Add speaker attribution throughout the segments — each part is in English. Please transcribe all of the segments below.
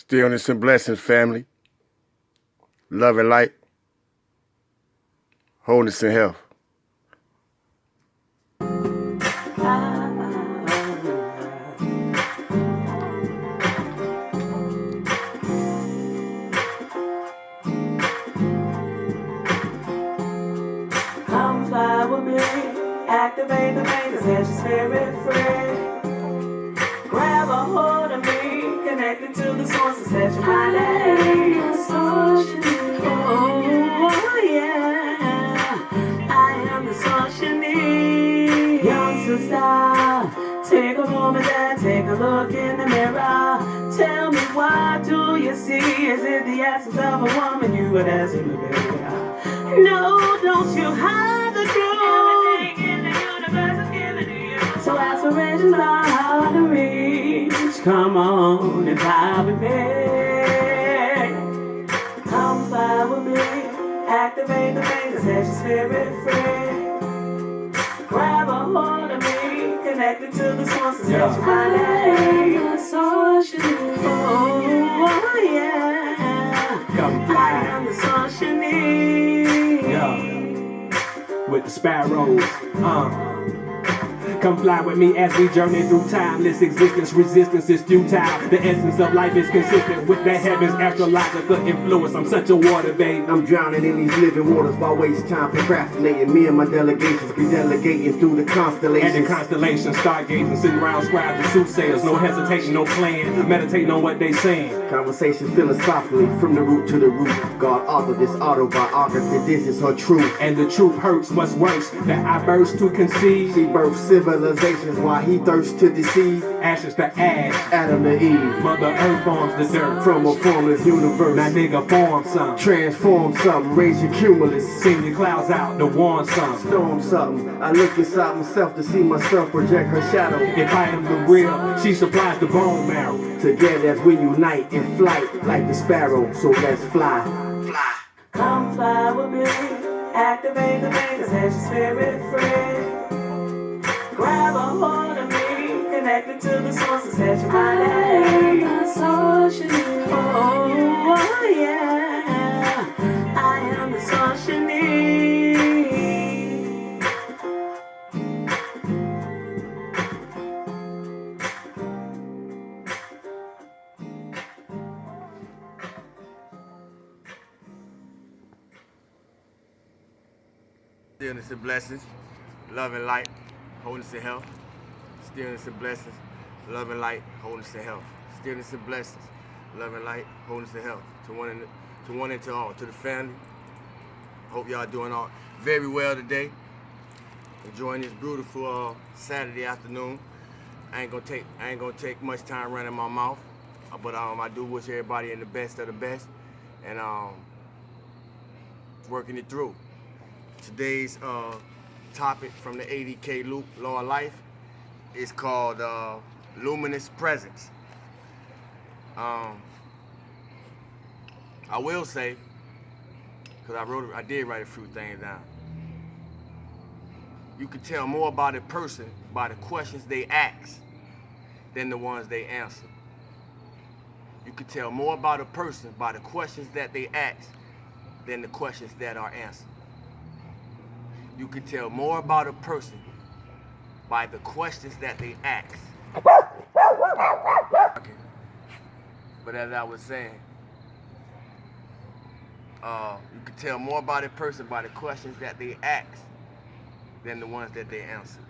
Speaker 1: Stillness and blessings, family. Love and light. Wholeness and health.
Speaker 2: Come fly with me, activate the vein, set your spirit free. Grab a hold of me, connected to the source and set your mind at ease. Oh yeah, I am the source you need. Young sister, take a moment and take a look in the mirror. Tell me, what do you see? Is it the essence of a woman you would ask in the mirror? No, don't you hide the truth. Everything in the universe is given to you. So aspirations are hard to reach. Come on and fly with me. Come fly with me. Activate the vein and set your spirit free. Grab a hold of me. Connected to the source and set your mind at ease. Oh yeah.
Speaker 3: Come fly.
Speaker 2: I am the source you need.
Speaker 3: With the sparrows, Come fly with me as we journey through timeless existence. Resistance is futile. The essence of life is consistent with the heavens' astrological influence. I'm such a water babe.
Speaker 4: I'm drowning in these living waters while waste time procrastinating. Me and my delegations be delegating through the constellations.
Speaker 3: And the constellations, stargazing, sitting around scribes and soothsayers. No hesitating, no plan, meditating on what they saying.
Speaker 4: Conversations philosophically from the root to the root. God authored this autobiography, this is her truth.
Speaker 3: And the truth hurts, what's worse, that I burst to conceive.
Speaker 4: She birthed civilizations while he thirsts to deceive.
Speaker 3: Ashes to ash,
Speaker 4: Adam to Eve.
Speaker 3: Mother Earth forms the dirt.
Speaker 4: From a formless universe.
Speaker 3: Now nigga form something.
Speaker 4: Transform something, raise your cumulus.
Speaker 3: Send your clouds out to warn something.
Speaker 4: Storm something. I look inside myself to see myself project her shadow.
Speaker 3: If I am the real, she supplies the bone marrow.
Speaker 4: Together as we unite in flight like the sparrow. So let's fly. Fly.
Speaker 2: Come fly with me, activate the vein and set your spirit free. Grab a hold of me, connected to the source and set your mind at ease. Oh yeah, I am the source you need.
Speaker 1: Stillness and blessings, love and light, wholeness and health. Stillness and blessings, love and light, wholeness and health. Stillness and blessings, love and light, wholeness and health. To one and to all, to the family. Hope y'all doing all very well today. Enjoying this beautiful Saturday afternoon. I ain't gonna take much time running my mouth, but I do wish everybody in the best of the best, and working it through. Today's topic from the 80K Loop Law of Life is called Luminous Presence. I will say, because I did write a few things down. You can tell more about a person by the questions they ask than the ones they answer. You can tell more about a person by the questions that they ask than the questions that are answered. You can tell more about a person by the questions that they ask. But as I was saying, you can tell more about a person by the questions that they ask than the ones that they answer.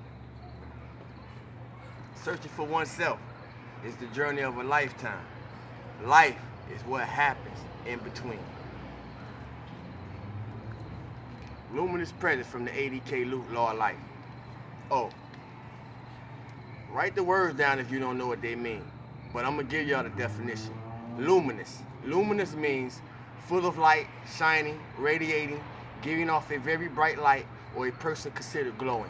Speaker 1: Searching for oneself is the journey of a lifetime. Life is what happens in between. Luminous presence from the 80K Loop Law of Life. Oh, write the words down if you don't know what they mean, but I'm gonna give y'all the definition. Luminous. Luminous means full of light, shining, radiating, giving off a very bright light, or a person considered glowing.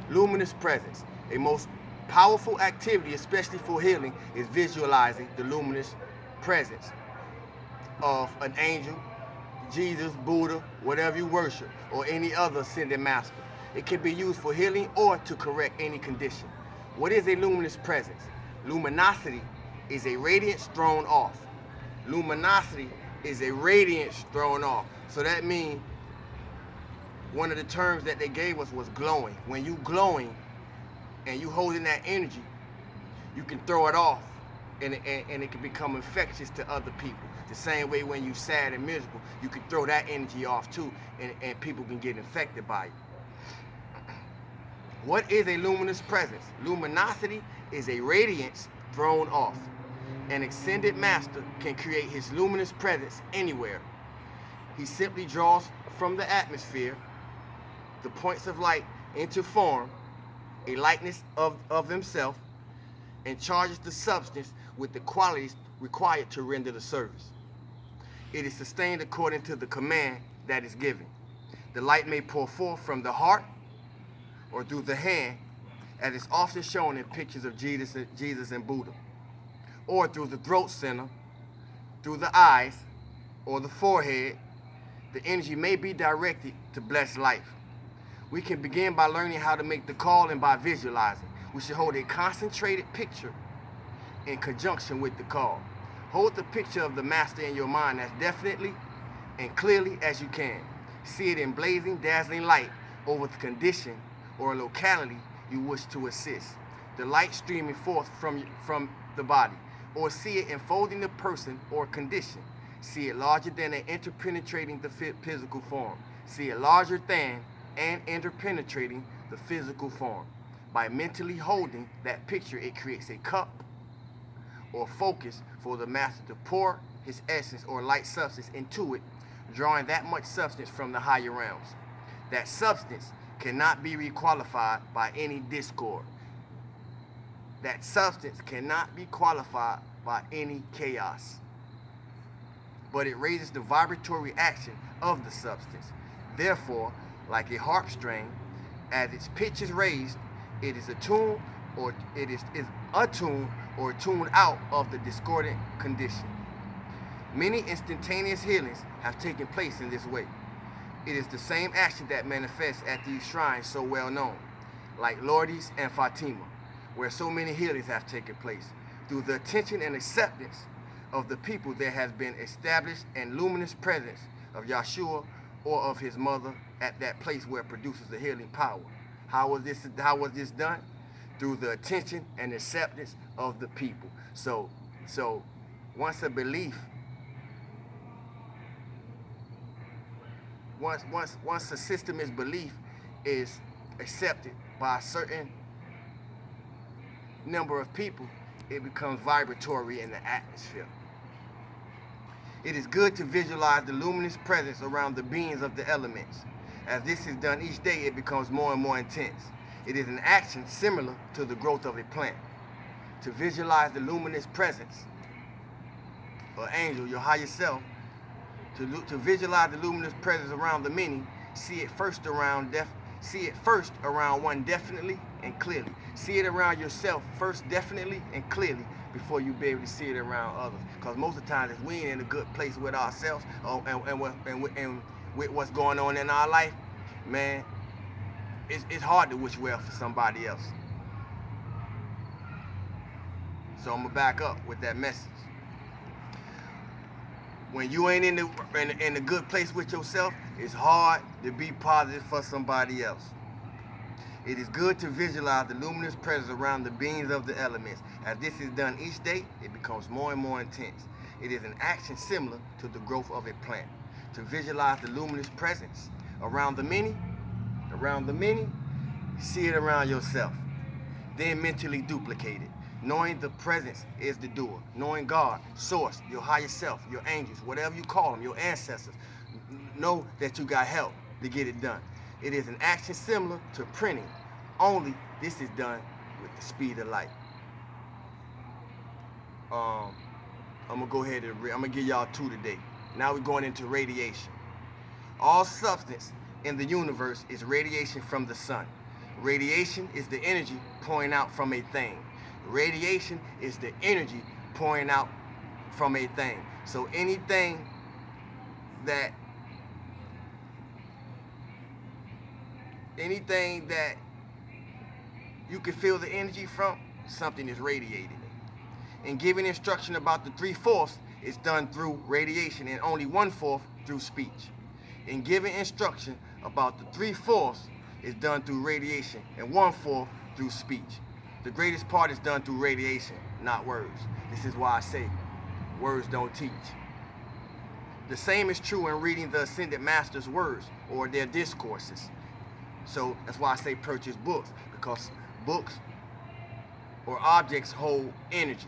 Speaker 1: Luminous presence. A most powerful activity, especially for healing, is visualizing the luminous presence of an angel, Jesus, Buddha, whatever you worship, or any other ascended master. It can be used for healing or to correct any condition. What is a luminous presence? Luminosity is a radiance thrown off. Luminosity is a radiance thrown off. So that means one of the terms that they gave us was glowing. When you glowing and you holding that energy, you can throw it off and it can become infectious to other people. The same way when you sad and miserable, you can throw that energy off too, and people can get infected by it. What is a luminous presence? Luminosity is a radiance thrown off. An ascended master can create his luminous presence anywhere. He simply draws from the atmosphere the points of light into form, a likeness of himself, and charges the substance with the qualities required to render the service. It is sustained according to the command that is given. The light may pour forth from the heart or through the hand, as is often shown in pictures of Jesus and Buddha, or through the throat center, through the eyes, or the forehead. The energy may be directed to bless life. We can begin by learning how to make the call and by visualizing. We should hold a concentrated picture in conjunction with the call. Hold the picture of the master in your mind as definitely and clearly as you can. See it in blazing, dazzling light over the condition or locality you wish to assist. The light streaming forth from the body. Or see it enfolding the person or condition. See it larger than and interpenetrating the physical form. See it larger than and interpenetrating the physical form. By mentally holding that picture, it creates a cup or focus for the master to pour his essence or light substance into it, drawing that much substance from the higher realms. That substance cannot be requalified by any discord. That substance cannot be qualified by any chaos. But it raises the vibratory action of the substance. Therefore, like a harp string, as its pitch is raised, it is attuned or it is attuned or tuned out of the discordant condition. Many instantaneous healings have taken place in this way. It is the same action that manifests at these shrines so well known, like Lourdes and Fatima, where so many healings have taken place. Through the attention and acceptance of the people, there has been established and luminous presence of Yeshua or of his mother at that place where it produces the healing power. How was this done? Through the attention and acceptance of the people. So once a belief, once a system is belief is accepted by a certain number of people, it becomes vibratory in the atmosphere. It is good to visualize the luminous presence around the beings of the elements. As this is done each day, it becomes more and more intense. It is an action similar to the growth of a plant. To visualize the luminous presence or angel, your higher self, to visualize the luminous presence around the many, see it first around one definitely and clearly. See it around yourself first definitely and clearly before you be able to see it around others. Because most of the times, if we ain't in a good place with ourselves and with what's going on in our life, man, it's hard to wish well for somebody else. So I'm gonna back up with that message. When you ain't in a good place with yourself, it's hard to be positive for somebody else. It is good to visualize the luminous presence around the beings of the elements. As this is done each day, it becomes more and more intense. It is an action similar to the growth of a plant. To visualize the luminous presence around the many, see it around yourself. Then mentally duplicate it. Knowing the presence is the doer. Knowing God, source, your higher self, your angels, whatever you call them, your ancestors. Know that you got help to get it done. It is an action similar to printing. Only this is done with the speed of light. I'm gonna go ahead and I'm gonna give y'all two today. Now we're going into radiation. All substance in the universe is radiation from the sun. Radiation is the energy pouring out from a thing. Radiation is the energy pouring out from a thing. So anything that you can feel the energy from, something is radiating it. In giving instruction about the 3/4 is done through radiation and only 1/4 through speech. In giving instruction about the 3/4 is done through radiation and 1/4 through speech. The greatest part is done through radiation, not words. This is why I say words don't teach. The same is true in reading the Ascended Master's words or their discourses. So that's why I say purchase books, because books or objects hold energy.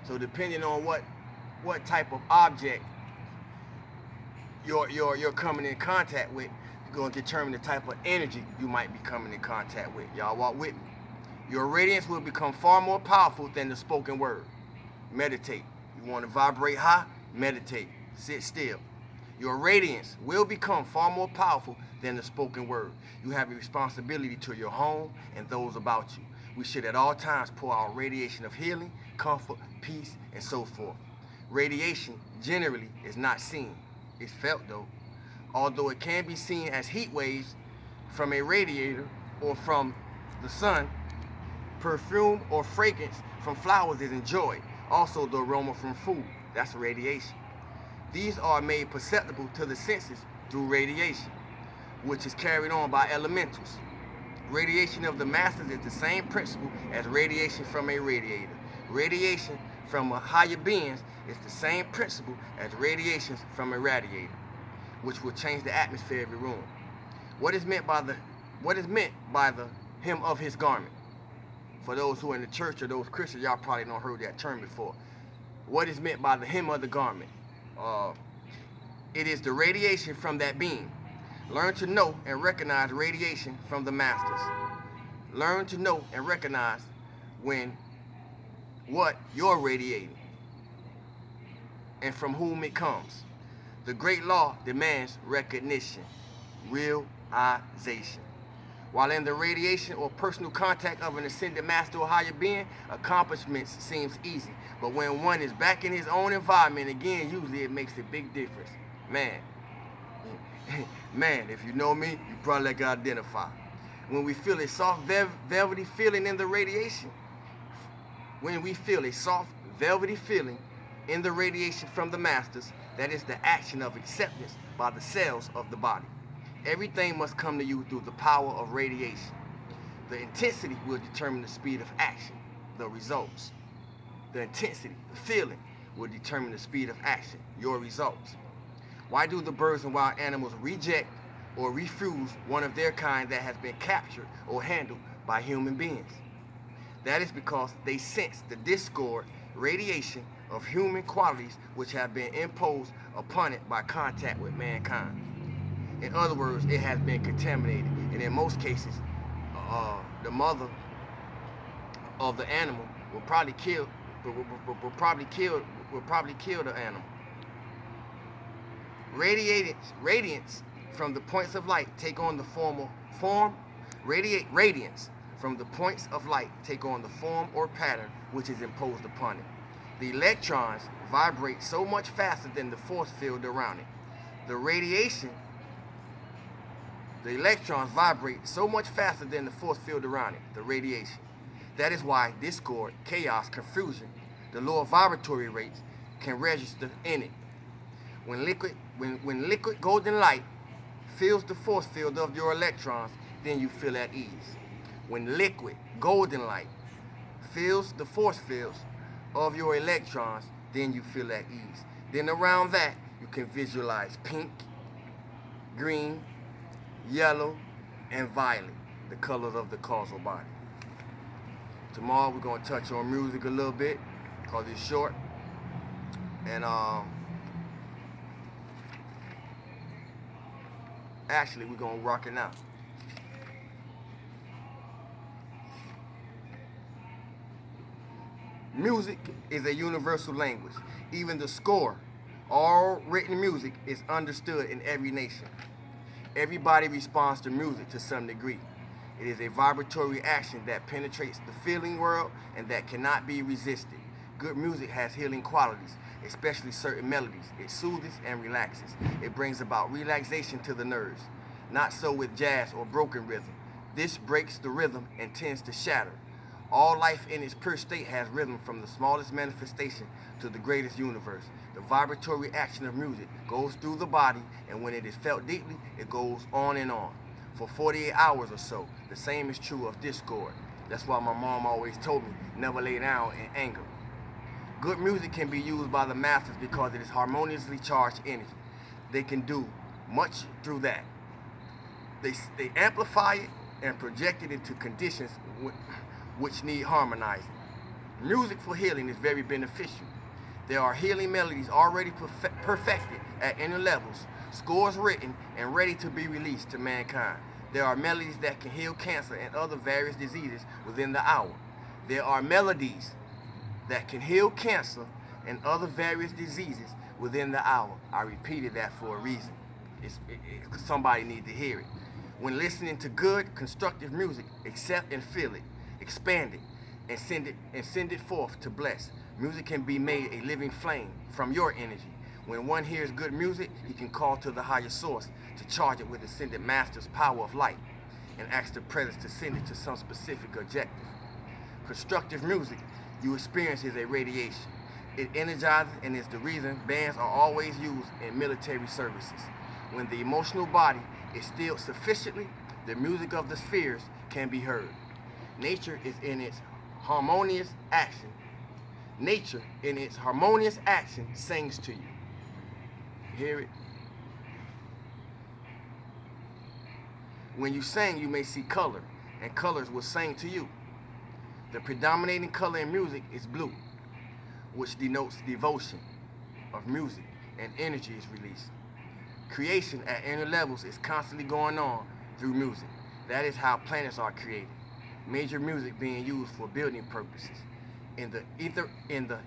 Speaker 1: So depending on what type of object you're coming in contact with, you're going to determine the type of energy you might be coming in contact with. Y'all walk with me. Your radiance will become far more powerful than the spoken word. Meditate. You want to vibrate high? Meditate. Sit still. Your radiance will become far more powerful than the spoken word. You have a responsibility to your home and those about you. We should at all times pour out radiation of healing, comfort, peace, and so forth. Radiation generally is not seen. It's felt though. Although it can be seen as heat waves from a radiator or from the sun, perfume or fragrance from flowers is enjoyed. Also the aroma from food, that's radiation. These are made perceptible to the senses through radiation, which is carried on by elementals. Radiation of the masters is the same principle as radiation from a radiator. Radiation from a higher beings is the same principle as radiations from a radiator, which will change the atmosphere of your room. What is meant by the hem of his garment? For those who are in the church or those Christians, y'all probably don't heard that term before. What is meant by the hem of the garment? It is the radiation from that being. Learn to know and recognize radiation from the masters. Learn to know and recognize what you're radiating and from whom it comes. The great law demands recognition, realization. While in the radiation or personal contact of an ascended master or higher being, accomplishments seems easy. But when one is back in his own environment, again, usually it makes a big difference. Man, if you know me, you probably can identify. When we feel a soft, velvety feeling in the radiation, when we feel a soft, velvety feeling in the radiation from the masters, that is the action of acceptance by the cells of the body. Everything must come to you through the power of radiation. The intensity will determine the speed of action, the results. The intensity, the feeling, will determine the speed of action, your results. Why do the birds and wild animals reject or refuse one of their kind that has been captured or handled by human beings? That is because they sense the discord, radiation of human qualities which have been imposed upon it by contact with mankind. In other words, it has been contaminated, and in most cases, the mother of the animal will probably kill the animal. Radiance from the points of light take on the radiance from the points of light take on the form or pattern which is imposed upon it. The electrons vibrate so much faster than the force field around it. The electrons vibrate so much faster than the force field around it, the radiation. That is why discord, chaos, confusion, the lower vibratory rates can register in it. When liquid golden light fills the force field of your electrons, then you feel at ease. When liquid golden light fills the force fields of your electrons, then you feel at ease. Then around that, you can visualize pink, green, yellow, and violet, the colors of the causal body. Tomorrow we're going to touch on music a little bit because it's short. And actually we're going to rock it now. Music is a universal language. Even the score, all written music, is understood in every nation. Everybody responds to music to some degree. It is a vibratory action that penetrates the feeling world and that cannot be resisted. Good music has healing qualities, especially certain melodies. It soothes and relaxes. It brings about relaxation to the nerves. Not so with jazz or broken rhythm. This breaks the rhythm and tends to shatter. All life in its pure state has rhythm from the smallest manifestation to the greatest universe. The vibratory action of music goes through the body, and when it is felt deeply, it goes on and on. For 48 hours or so, the same is true of discord. That's why my mom always told me, never lay down in anger. Good music can be used by the masses because it is harmoniously charged energy. They can do much through that. They amplify it and project it into conditions which need harmonizing. Music for healing is very beneficial. There are healing melodies already perfected at inner levels, scores written and ready to be released to mankind. There are melodies that can heal cancer and other various diseases within the hour. There are melodies that can heal cancer and other various diseases within the hour. I repeated that for a reason. Somebody needs to hear it. When listening to good, constructive music, accept and feel it, expand it, and send it forth to bless. Music can be made a living flame from your energy. When one hears good music, he can call to the higher source to charge it with the ascended master's power of light and ask the presence to send it to some specific objective. Constructive music you experience is a radiation. It energizes and is the reason bands are always used in military services. When the emotional body is stilled sufficiently, the music of the spheres can be heard. Nature is in its harmonious action. Nature in its harmonious action sings to you. Hear it? When you sing, you may see color, and colors will sing to you. The predominating color in music is blue, which denotes devotion of music, and energy is released. Creation at inner levels is constantly going on through music. That is how planets are created. Major music being used for building purposes. In the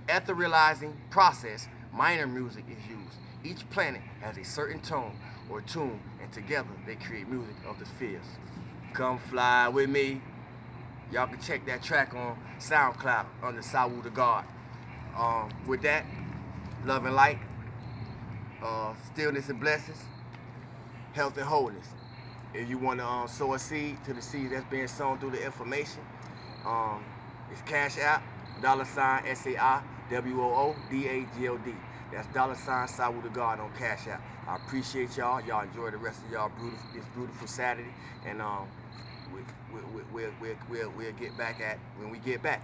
Speaker 1: etherealizing process, minor music is used. Each planet has a certain tone or tune, and together they create music of the spheres. Come fly with me. Y'all can check that track on SoundCloud under Sawu the God. With that, love and light, stillness and blessings, health and wholeness. If you want to sow a seed to the seed that's being sown through the information, it's Cash App, $SAIWOODAGOD. That's $Sawu the God on Cash App. I appreciate y'all. Y'all enjoy the rest of y'all this beautiful Saturday, and we'll get back at when we get back.